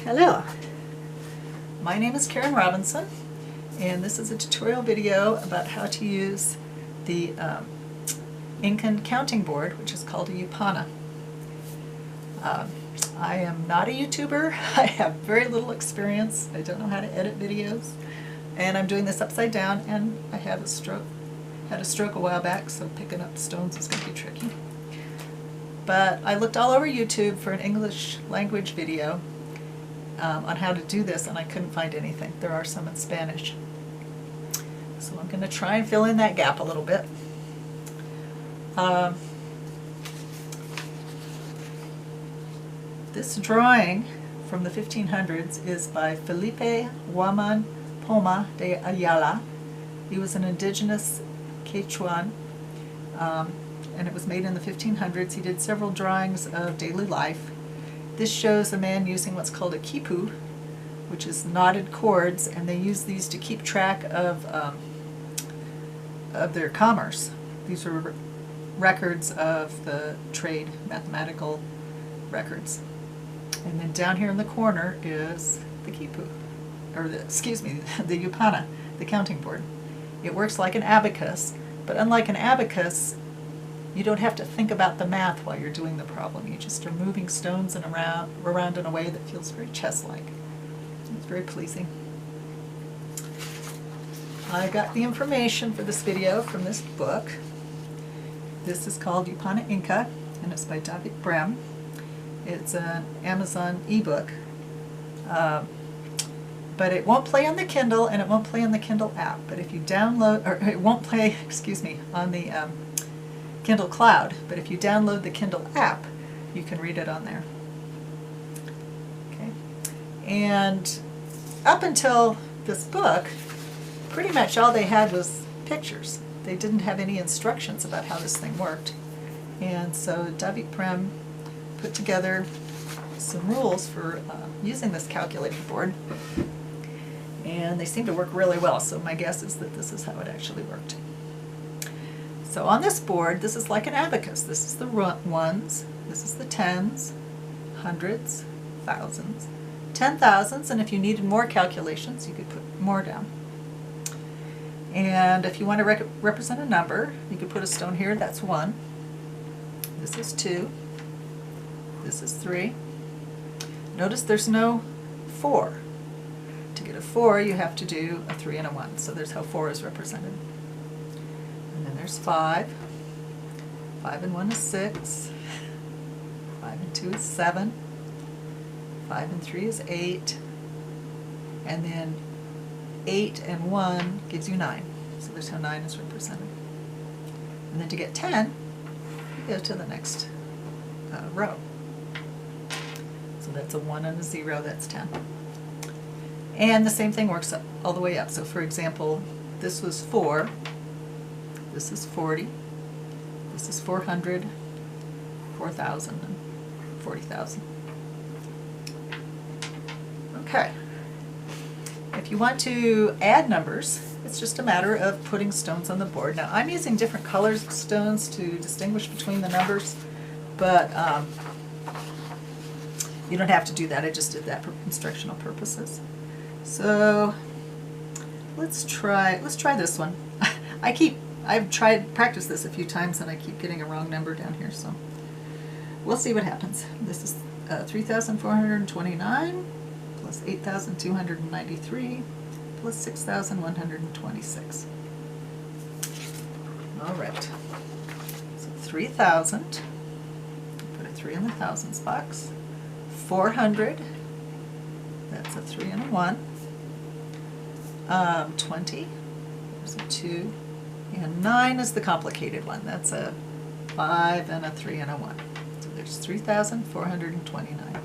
Hello, my name is Karen Robinson, and this is a tutorial video about how to use the Incan counting board, which is called a Yupana. I am not a YouTuber. I have very little experience. I don't know how to edit videos, and I'm doing this upside down, and I have a stroke. Had a stroke a while back, so picking up stones is going to be tricky. But I looked all over YouTube for an English language video on how to do this, and I couldn't find anything. There are some in Spanish. So I'm going to try and fill in that gap a little bit. This drawing from the 1500s is by Felipe Guaman Poma de Ayala. He was an indigenous Quechuan, and it was made in the 1500s. He did several drawings of daily life. This shows a man using what's called a quipu, which is knotted cords, and they use these to keep track of their commerce. These are records of the trade, mathematical records. And then down here in the corner is the quipu, or the Yupana, the counting board. It works like an abacus, but unlike an abacus, you don't have to think about the math while you're doing the problem. You just are moving stones and around in a way that feels very chess-like. It's very pleasing. I got the information for this video from this book. This is called Upana Inca, and it's by David Brem. It's an Amazon ebook, but it won't play on the Kindle, and it won't play on the Kindle app. But if you download, or it won't play, on the Kindle Cloud, but if you download the Kindle app, you can read it on there. Okay, and up until this book, pretty much all they had was pictures. They didn't have any instructions about how this thing worked. And so David Brem put together some rules for using this calculator board, and they seem to work really well, so my guess is that this is how it actually worked. So on this board, this is like an abacus. This is the ones, this is the tens, hundreds, thousands, 10,000s, and if you needed more calculations, you could put more down. And if you want to represent a number, you could put a stone here. That's 1. This is 2. This is 3. Notice there's no 4. To get a 4, you have to do a 3 and a 1. So there's how 4 is represented. And then there's 5. 5 and 1 is 6. 5 and 2 is 7. 5 and 3 is 8. And then 8 and 1 gives you 9. So there's how 9 is represented. And then to get 10, you go to the next row. So that's a 1 and a 0, that's 10. And the same thing works up, all the way up. So for example, this was 4, this is 40, this is 400, 4,000, and 40,000. Okay. If you want to add numbers, it's just a matter of putting stones on the board. Now I'm using different colors of stones to distinguish between the numbers, but you don't have to do that. I just did that for instructional purposes. So let's try this one. I've practiced this a few times, and I keep getting a wrong number down here, so we'll see what happens. This is 3,429 plus 8,293 plus 6,126. All right, so 3,000, put a 3 in the thousands box. 400, that's a 3 and a 1. 20, there's a 2, and 9 is the complicated one. That's a 5 and a 3 and a 1. So there's 3,429.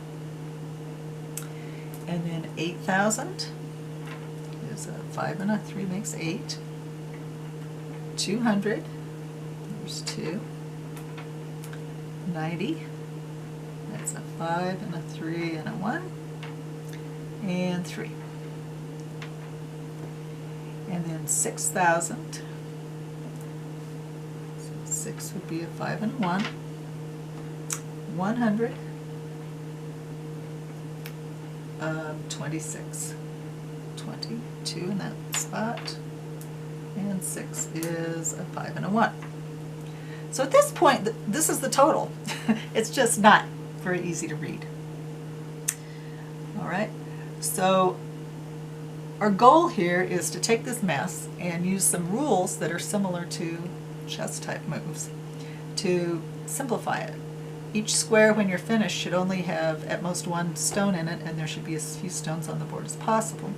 And then 8,000 is a 5 and a 3 makes 8. 200, there's 2. 90, that's a 5 and a 3 and a 1. And 3. And then 6,000. So 6 would be a 5 and 1. 100, 26, 22 in that spot, and 6 is a 5 and a 1. So at this point, this is the total. It's just not very easy to read. All right, so our goal here is to take this mess and use some rules that are similar to chess type moves to simplify it. Each square, when you're finished, should only have at most one stone in it, and there should be as few stones on the board as possible.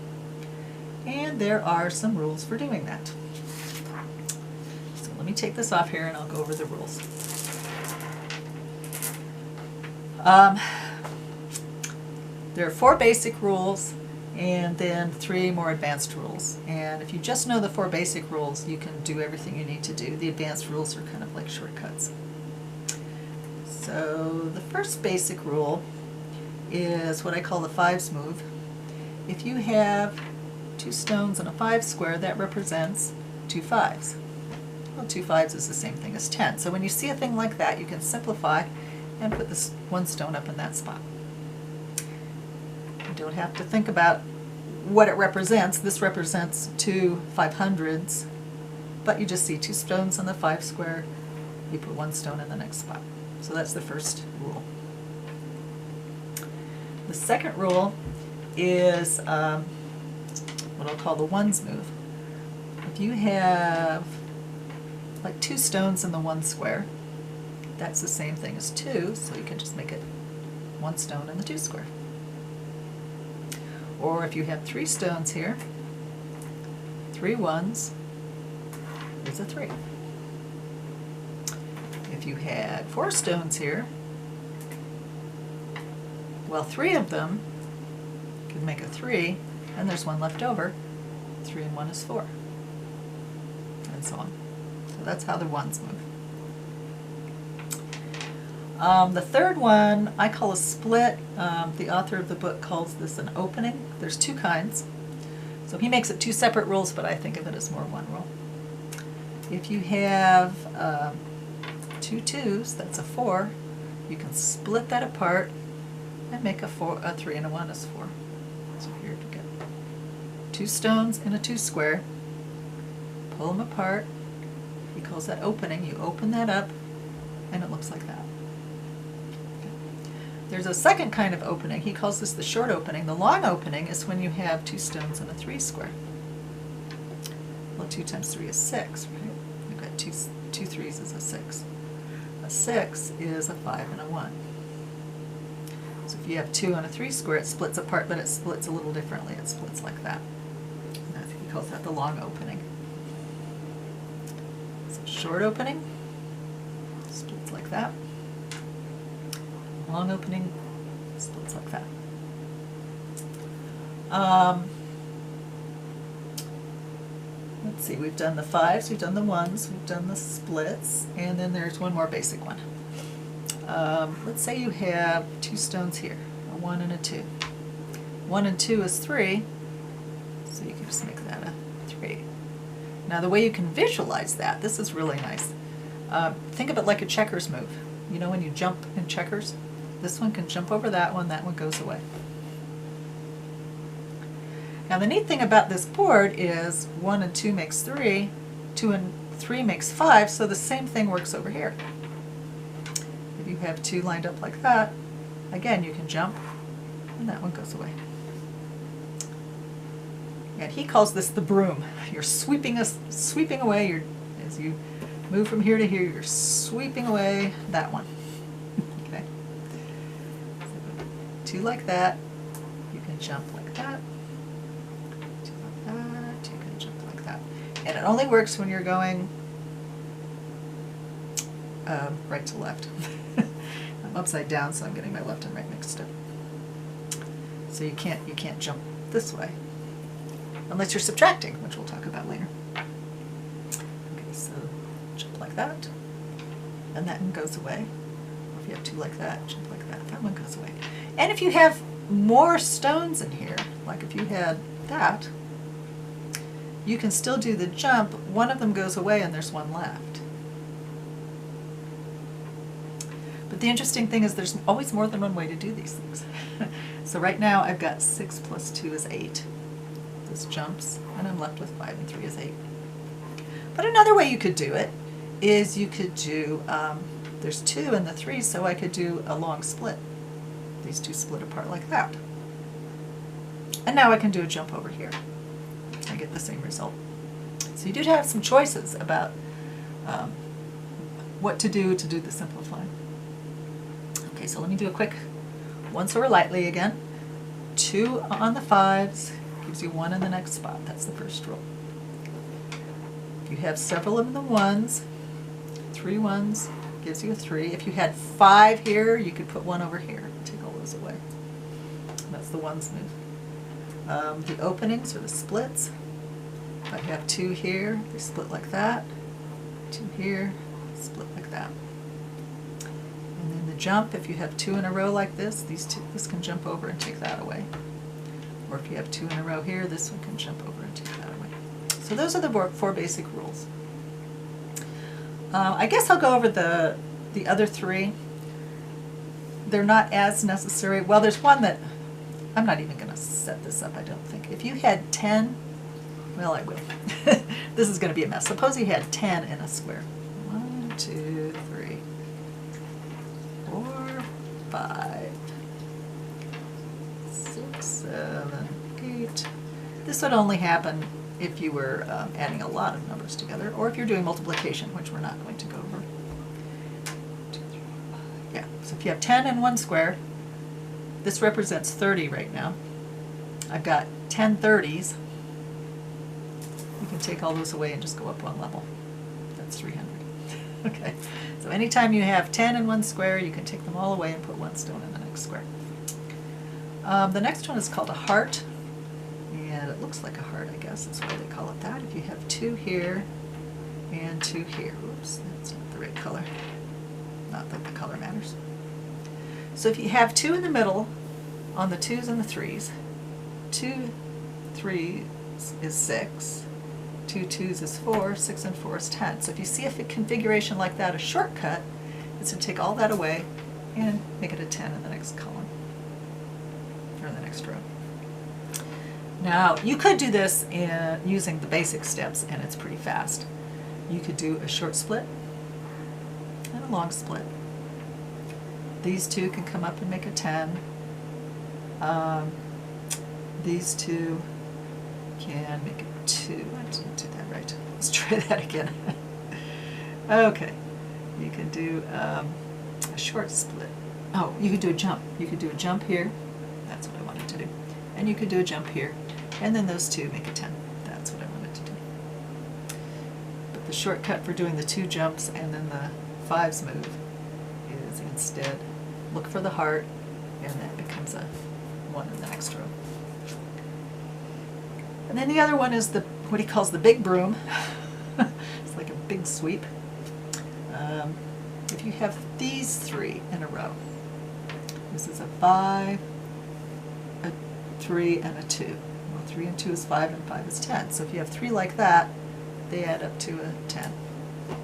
And there are some rules for doing that. So let me take this off here and I'll go over the rules. There are 4 basic rules and then 3 more advanced rules. And if you just know the 4 basic rules, you can do everything you need to do. The advanced rules are kind of like shortcuts. So the first basic rule is what I call the 5s move. If you have 2 stones and a 5 square, that represents 2 5s. Well, 2 5s is the same thing as 10. So when you see a thing like that, you can simplify and put this 1 stone up in that spot. You don't have to think about what it represents. This represents 2 500s, but you just see 2 stones in the 5 square. You put 1 stone in the next spot. So that's the first rule. The second rule is what I'll call the 1s move. If you have like 2 stones in the 1 square, that's the same thing as 2, so you can just make it 1 stone in the 2 square. Or if you have 3 stones here, 3 1s is a 3. If you had 4 stones here, well, 3 of them could make a 3, and there's 1 left over. 3 and 1 is 4, and so on. So that's how the 1s move. The third one I call a split. The author of the book calls this an opening. There's 2 kinds. So he makes it 2 separate rules, but I think of it as more 1 rule. If you have 2 2s, that's a 4, you can split that apart and make a 3 and a 1 is 4. So here you get 2 stones in a 2 square, pull them apart. He calls that opening. You open that up and it looks like that. There's a second kind of opening. He calls this the short opening. The long opening is when you have 2 stones in a 3 square. Well, 2 times 3 is 6, right? You've got 2 3s is a 6. A 6 is a 5 and a 1. So if you have 2 and a 3 square, it splits apart, but it splits a little differently. It splits like that. And he calls that the long opening. So short opening splits like that. Long opening splits like that. Let's see, we've done the 5s, we've done the 1s, we've done the splits, and then there's one more basic one. Let's say you have 2 stones here, a 1 and a 2. 1 and 2 is 3, so you can just make that a 3. Now the way you can visualize that, this is really nice. Think of it like a checkers move. You know when you jump in checkers? This one can jump over that one goes away. Now the neat thing about this board is 1 and 2 makes 3, 2 and 3 makes 5, so the same thing works over here. If you have 2 lined up like that, again you can jump and that one goes away. And he calls this the broom. You're sweeping away, as you move from here to here, you're sweeping away that one. Okay. So 2 like that, you can jump like that. 2 like that, you can jump like that. And it only works when you're going right to left. I'm upside down, so I'm getting my left and right mixed up. So you can't jump this way unless you're subtracting, which we'll talk about later. Okay, so jump like that, and that one goes away. Or if you have 2 like that, jump like that, that one goes away. And if you have more stones in here, like if you had that, you can still do the jump. One of them goes away and there's one left. But the interesting thing is there's always more than one way to do these things. So right now I've got 6 plus 2 is 8. This jumps, and I'm left with 5 and 3 is 8. But another way you could do it is you could do, there's 2 and the 3, so I could do a long split. These two split apart like that. And now I can do a jump over here. I get the same result. So you do have some choices about what to do the simplifying. Okay, so let me do a quick once over lightly again. 2 on the 5s gives you 1 in the next spot. That's the first rule. If you have several of the 1s, 3 1s gives you a 3. If you had 5 here, you could put 1 over here. Take all those away. That's the 1s move. The openings or the splits. If I have 2 here, they split like that. 2 here, split like that. And then the jump, if you have 2 in a row like this, this can jump over and take that away. Or if you have 2 in a row here, this one can jump over and take that away. So those are the 4 basic rules. I guess I'll go over the other 3. They're not as necessary. Well, there's one that I'm not even going to set this up, I don't think. If you had 10, well, I will. This is going to be a mess. Suppose you had 10 in a square. 1, 2, 3, 4, 5, 6, 7, 8. This would only happen if you were adding a lot of numbers together, or if you're doing multiplication, which we're not going to go over. 2, 3, 4, 5. Yeah, so if you have 10 in one square, this represents 30 right now. I've got 10 30s. You can take all those away and just go up one level. That's 300. Okay, so anytime you have 10 in one square, you can take them all away and put 1 stone in the next square. The next one is called a heart, and it looks like a heart, I guess. That's why they call it that. If you have 2 here and 2 here. Oops, that's not the right color. Not that the color matters. So if you have 2 in the middle on the 2s and the 3s, 2 3s is 6, 2 2s is 4, 6 and 4 is 10. So if you see a configuration like that, a shortcut is to take all that away and make it a 10 in the next column, or in the next row. Now, you could do this using the basic steps, and it's pretty fast. You could do a short split and a long split. These 2 can come up and make a 10. These 2 can make a 2. I didn't do that right. Let's try that again. Okay. You can do a short split. Oh, you could do a jump. You could do a jump here. That's what I wanted to do. And you could do a jump here. And then those 2 make a 10. That's what I wanted to do. But the shortcut for doing the 2 jumps and then the 5s move is instead look for the heart, and that becomes a 1 in the next row. And then the other one is what he calls the big broom. It's like a big sweep. If you have these 3 in a row, this is a 5, a 3, and a 2. Well, 3 and 2 is 5, and 5 is 10. So if you have 3 like that, they add up to a 10. You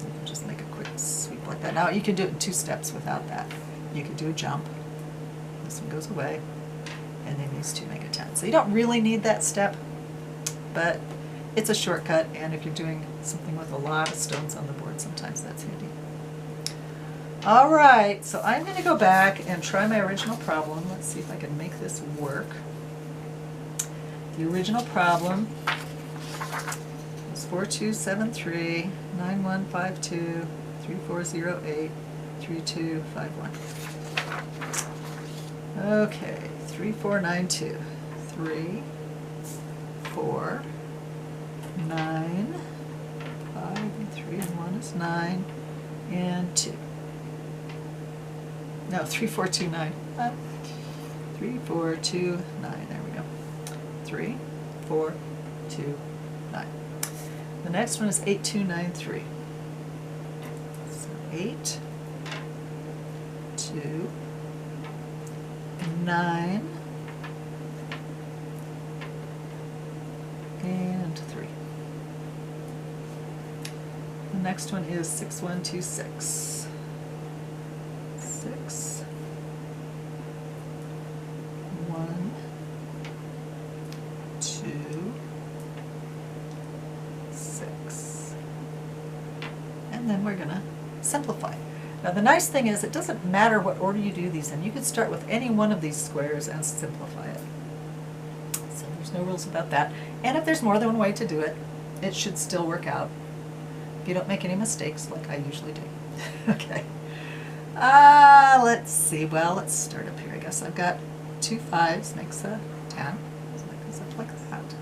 can just make a quick sweep like that. Now you can do it in 2 steps without that. You can do a jump. This one goes away, and then these 2 make a 10. So you don't really need that step, but it's a shortcut, and if you're doing something with a lot of stones on the board, sometimes that's handy. All right, so I'm going to go back and try my original problem. Let's see if I can make this work. The original problem was 4273 9152 3408 3251. Okay, 3492. 3, 4, 9, 5, and 3 and 1 is 9, and 2. No, 3429. 3429. There we go. 3, 4, 2, 9. The next one is 8293. So 8, 2, 9, and 3. The next one is 6126. and then we're going to simplify. Now the nice thing is it doesn't matter what order you do these in. You can start with any one of these squares and simplify it. So there's no rules about that. And if there's more than one way to do it, it should still work out if you don't make any mistakes like I usually do. Okay. Let's see. Well, let's start up here. I guess I've got 2 5s makes a 10. So that goes up like that.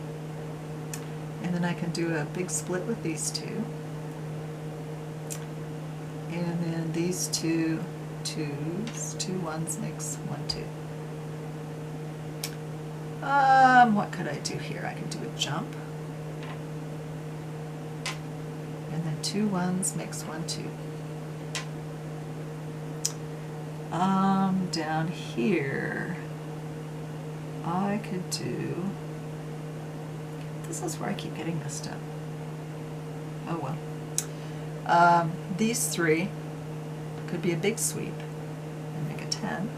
And then I can do a big split with these two. And then these 2 2s, 2 1s makes 1 2. What could I do here? I could do a jump. And then 2 1s makes 1 2. Down here, I could do, this is where I keep getting messed up. Oh well. These 3 could be a big sweep and make a 10. And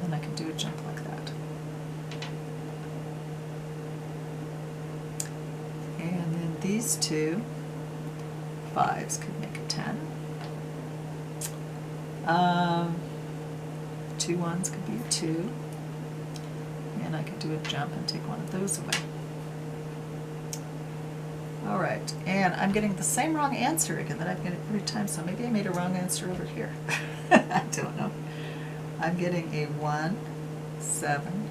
then I can do a jump like that. And then these 2 5s could make a 10. 2 1s could be a 2. And I could do a jump and take one of those away. All right, and I'm getting the same wrong answer again that I'm getting every time, so maybe I made a wrong answer over here. I don't know. I'm getting a 1, 7,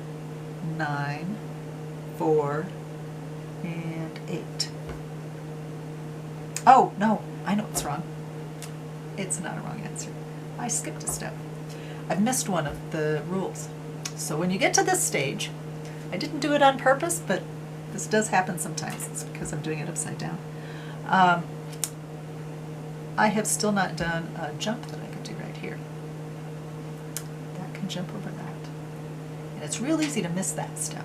9, 4, and 8. Oh, no, I know it's wrong. It's not a wrong answer. I skipped a step. I've missed one of the rules. So when you get to this stage, I didn't do it on purpose, but this does happen sometimes. It's because I'm doing it upside down. I have still not done a jump that I could do right here. That can jump over that. And it's real easy to miss that step.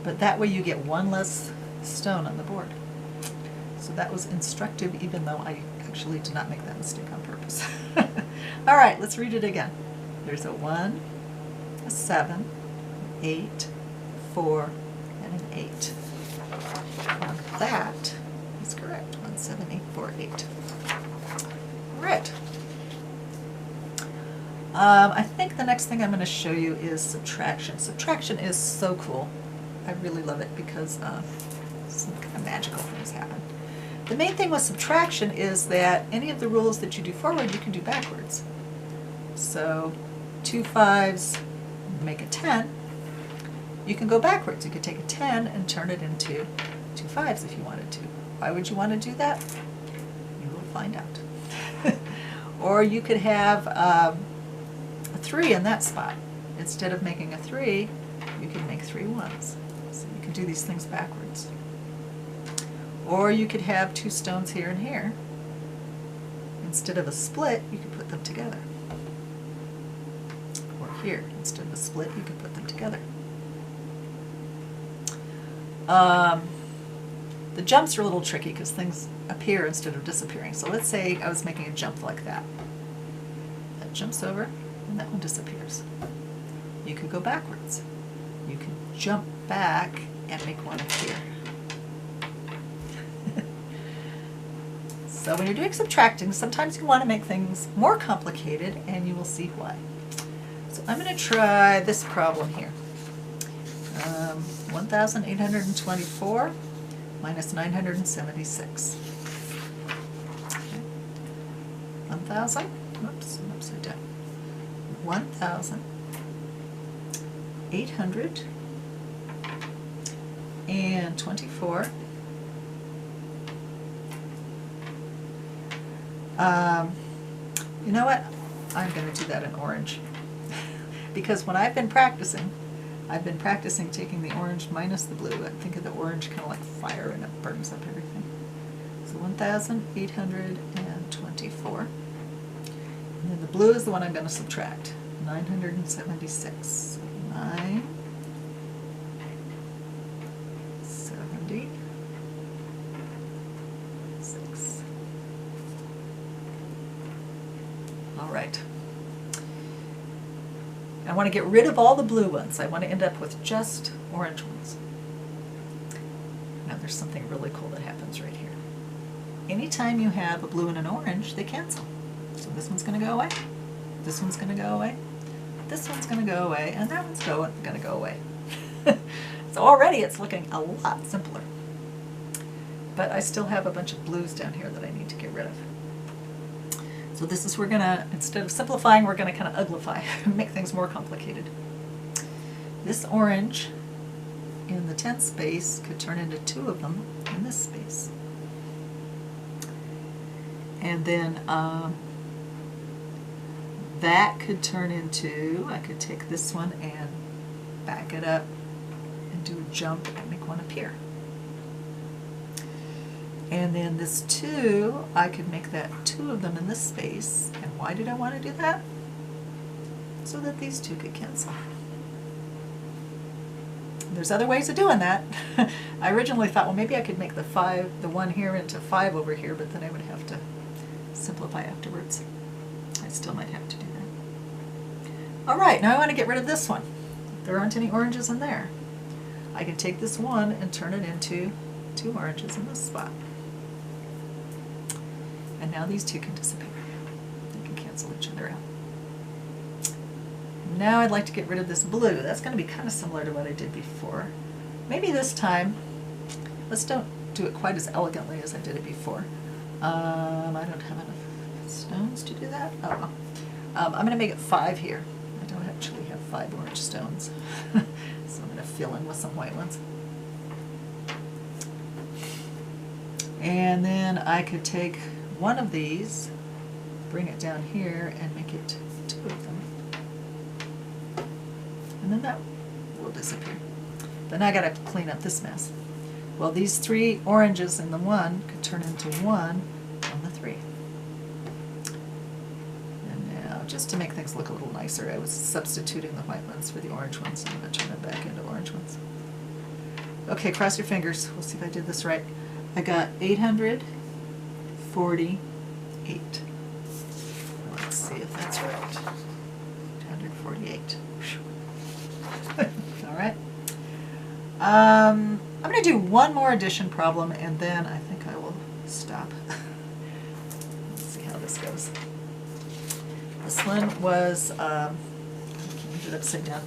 But that way you get one less stone on the board. So that was instructive, even though I actually did not make that mistake on purpose. All right, let's read it again. There's a 1, a 7, 8, 4, and an 8. Now that is correct. 1, 7, 8, 4, 8. All right. I think the next thing I'm going to show you is subtraction. Subtraction is so cool. I really love it because some kind of magical things happen. The main thing with subtraction is that any of the rules that you do forward, you can do backwards. So 2 5s make a 10. You can go backwards. You could take a 10 and turn it into 2 5s if you wanted to. Why would you want to do that? You will find out. Or you could have a 3 in that spot. Instead of making a 3, you can make 3 1s. So you can do these things backwards. Or you could have 2 stones here and here. Instead of a split, you could put them together. Or here, instead of a split, you could put them together. The jumps are a little tricky because things appear instead of disappearing. So let's say I was making a jump like that. That jumps over and that one disappears. You could go backwards. You can jump back and make one up here. So when you're doing subtracting, sometimes you want to make things more complicated, and you will see why. So I'm going to try this problem here. 1,824 minus 976. Okay. 1,000, whoops, I'm upside down. 1,824. You know what? I'm going to do that in orange. Because when I've been practicing taking the orange minus the blue. I think of the orange kind of like fire and it burns up everything. So 1,824. And then the blue is the one I'm going to subtract. 976. So 976. All right. I want to get rid of all the blue ones. I want to end up with just orange ones. Now there's something really cool that happens right here. anytime you have a blue and an orange, they cancel. So this one's going to go away, this one's going to go away, this one's going to go away, and that one's going to go away. So already it's looking a lot simpler. But I still have a bunch of blues down here that I need to get rid of. So this is, we're going to, instead of simplifying, we're going to kind of uglify, make things more complicated. This orange in the 10th space could turn into 2 of them in this space. And then that could turn into, I could take this one and back it up and do a jump and make one appear. And then this 2, I could make that 2 of them in this space. And why did I want to do that? So that these 2 could cancel. There's other ways of doing that. I originally thought, well, maybe I could make the 1 here into 5 over here, but then I would have to simplify afterwards. I still might have to do that. All right, now I want to get rid of this one. There aren't any oranges in there. I can take this 1 and turn it into 2 oranges in this spot. And now these 2 can disappear. They can cancel each other out. Now I'd like to get rid of this blue. That's going to be kind of similar to what I did before. Maybe this time, let's don't do it quite as elegantly as I did it before. I don't have enough stones to do that. Oh well. I'm going to make it 5 here. I don't actually have 5 orange stones. So I'm going to fill in with some white ones. And then I could take one of these, bring it down here, and make it 2 of them. And then that will disappear. Then I got to clean up this mess. Well, these 3 oranges in the 1 could turn into 1 on the 3. And now, just to make things look a little nicer, I was substituting the white ones for the orange ones, and I'm going to turn them back into orange ones. Okay, cross your fingers. We'll see if I did this right. I got 848. Let's see if that's right. 848. All right. I'm going to do one more addition problem, and then I think I will stop. Let's see how this goes. This one was, I can't read it upside down,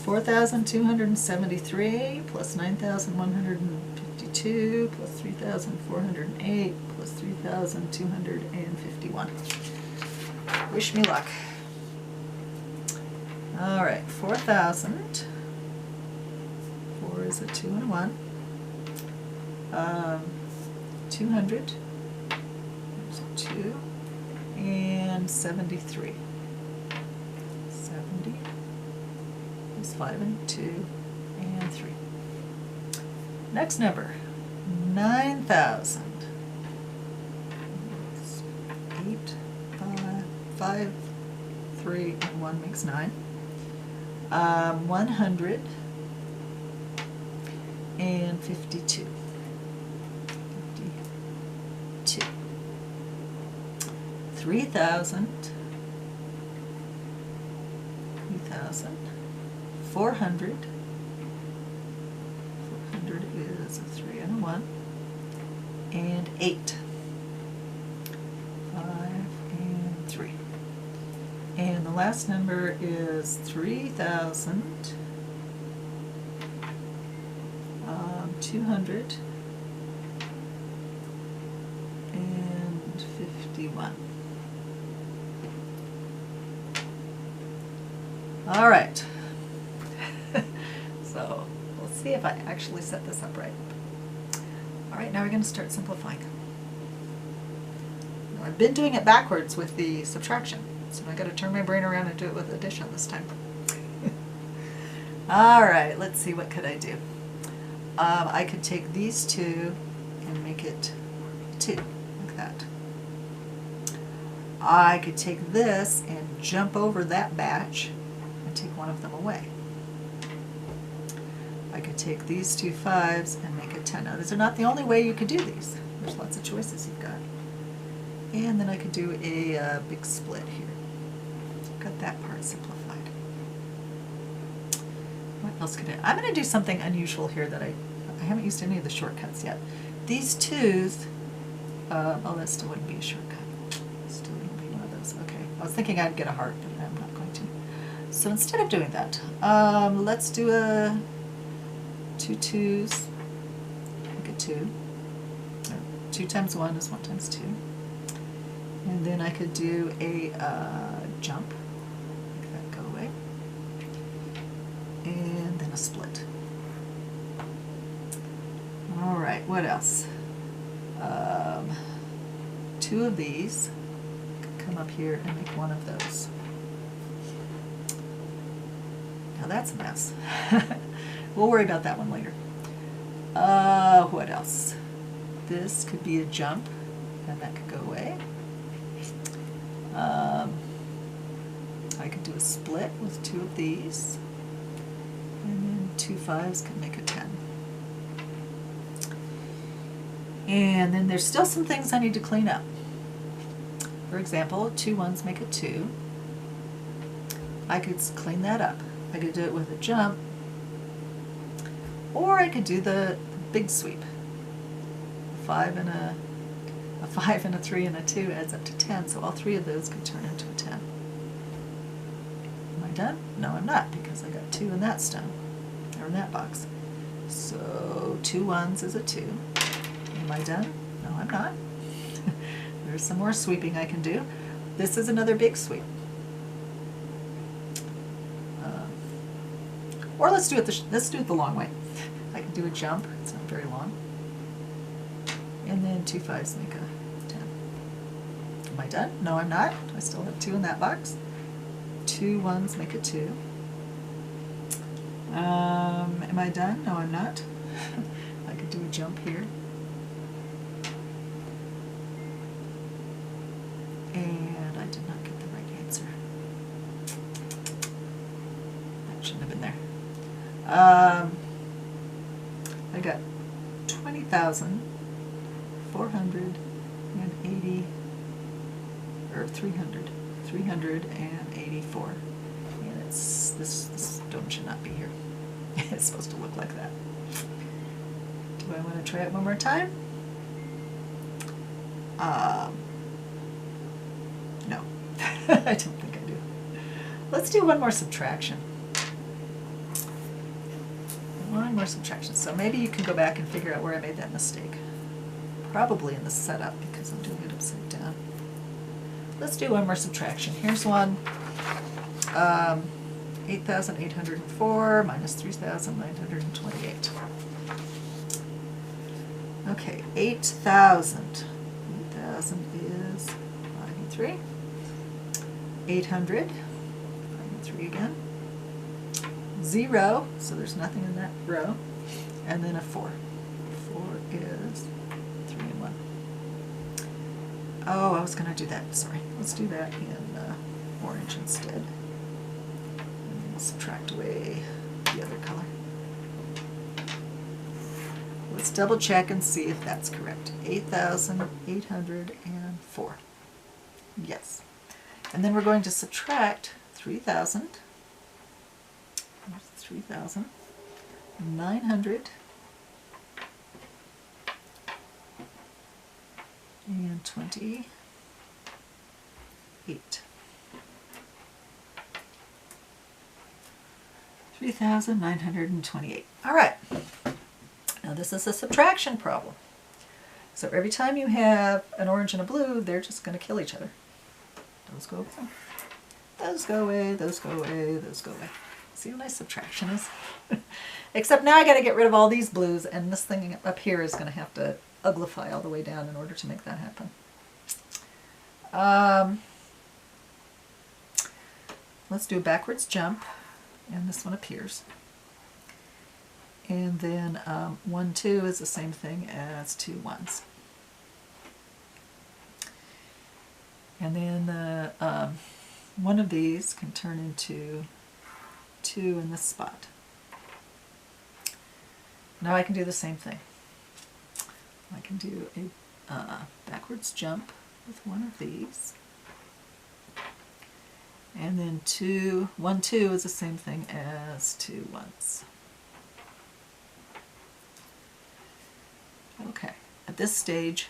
4,273 plus 9,152 plus 3,408 plus 3,251. Wish me luck. All right, 4,000. 4 is a 2 and a 1. 200. There's a 2. And 73. 70 is 5 and 2 and 3. Next number, 9,000. 8, 5, 3, and 1 makes 9. 152. 3,000. 400. 400 is a 3 and a 1. And 8. 5 and 3. And the last number is 3,000. 251. All right. So we'll see if I actually set this up right. All right, now we're going to start simplifying. Now, I've been doing it backwards with the subtraction, so I've got to turn my brain around and do it with addition this time. All right, let's see, what could I do? I could take these 2 and make it 2, like that. I could take this and jump over that batch and take one of them away. I could take these 2 5s and make it 10. Now, these are not the only way you could do these. There's lots of choices you've got. And then I could do a big split here. Got that part simplified. What else could I do? I'm going to do something unusual here that I haven't used any of the shortcuts yet. These 2s, Oh, that still wouldn't be a shortcut. Still wouldn't be one of those. Okay. I was thinking I'd get a heart, but I'm not going to. So instead of doing that, let's do a 2 2s, make a 2. 2 times 1 is 1 times 2. And then I could do a jump, make that go away, and then a split. All right, what else? 2 of these could come up here and make 1 of those. Now that's a mess. We'll worry about that one later. What else? This could be a jump, and that could go away. I could do a split with 2 of these, and then 2 5s could make a 10. And then there's still some things I need to clean up. For example, 2 1s make a 2. I could clean that up. I could do it with a jump, or I could do the big sweep. A 5 and a 3 and a 2 adds up to 10, so all 3 of those could turn into a 10. Am I done? No, I'm not, because I got 2 in that stone, or in that box. So 2 1s is a 2. Am I done? No, I'm not. There's some more sweeping I can do. This is another big sweep. Or let's do it the long way. I can do a jump. It's not very long. And then 2 5s make a 10. Am I done? No, I'm not. I still have 2 in that box. 2 1s make a 2. Am I done? No, I'm not. I could do a jump here. And I did not get the right answer. That shouldn't have been there. I got 20,480, or 384, and it's this stone should not be here. It's supposed to look like that. Do I want to try it one more time? No, I don't think I do. Let's do one more subtraction. One more subtraction. So maybe you can go back and figure out where I made that mistake. Probably in the setup, because I'm doing it upside down. Let's do one more subtraction. Here's one. 8,804 minus 3,928. Okay, 8,000. 8,000 is 93. 800. 93 again. 0, so there's nothing in that row. And then a 4. 4 is 3 and 1. Oh, I was going to do that. Sorry. Let's do that in orange instead. And then we'll subtract away the other color. Let's double check and see if that's correct. 8,804. Yes. And then we're going to subtract 3,000. 3,900 and 28. 3,928. All right. Now this is a subtraction problem. So every time you have an orange and a blue, they're just going to kill each other. Those go away. Those go away. Those go away. Those go away. See how nice subtraction is? Except now I got to get rid of all these blues, and this thing up here is going to have to uglify all the way down in order to make that happen. Let's do a backwards jump, and this one appears. And then 1 2 is the same thing as 2 1s. And then one of these can turn into 2 in this spot. Now I can do the same thing. I can do a backwards jump with one of these. And then 1 2 is the same thing as 2 1s. Okay, at this stage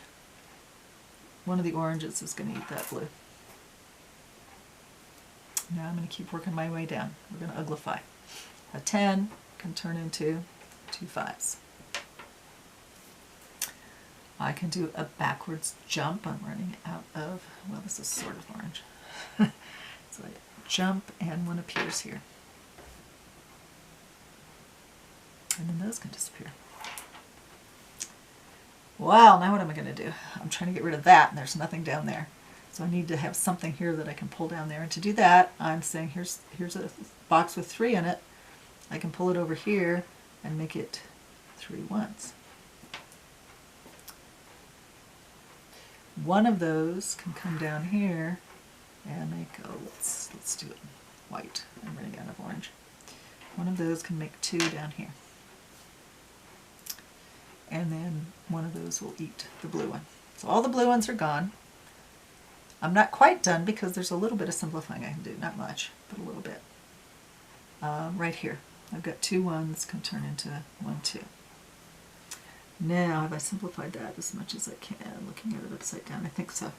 one of the oranges is going to eat that blue. Now I'm going to keep working my way down. We're going to uglify. A 10 can turn into 2 5s. I can do a backwards jump. I'm running out of, well, this is sort of orange. So I jump and one appears here. And then those can disappear. Wow, now what am I going to do? I'm trying to get rid of that, and there's nothing down there. So I need to have something here that I can pull down there. And to do that, I'm saying here's a box with 3 in it. I can pull it over here and make it 3 1s. One of those can come down here and make, oh, let's do it white. I'm running out of orange. One of those can make 2 down here. And then one of those will eat the blue one. So all the blue ones are gone. I'm not quite done because there's a little bit of simplifying I can do. Not much, but a little bit. Right here, I've got 2 1s can turn into 1 2. Now, have I simplified that as much as I can? Looking at it upside down, I think so.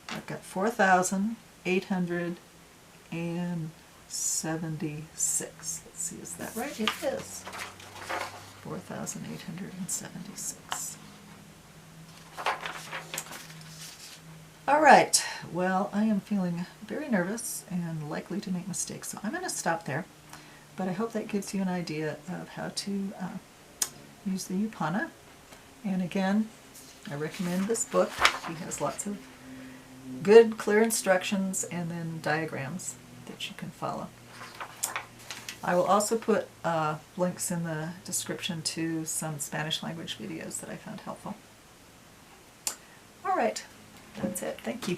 I've got 4,876. Let's see, is that right? It is. 4,876. All right, well, I am feeling very nervous and likely to make mistakes, so I'm going to stop there. But I hope that gives you an idea of how to use the Yupana. And again, I recommend this book. He has lots of good, clear instructions and then diagrams that you can follow. I will also put links in the description to some Spanish language videos that I found helpful. All right, that's it. Thank you.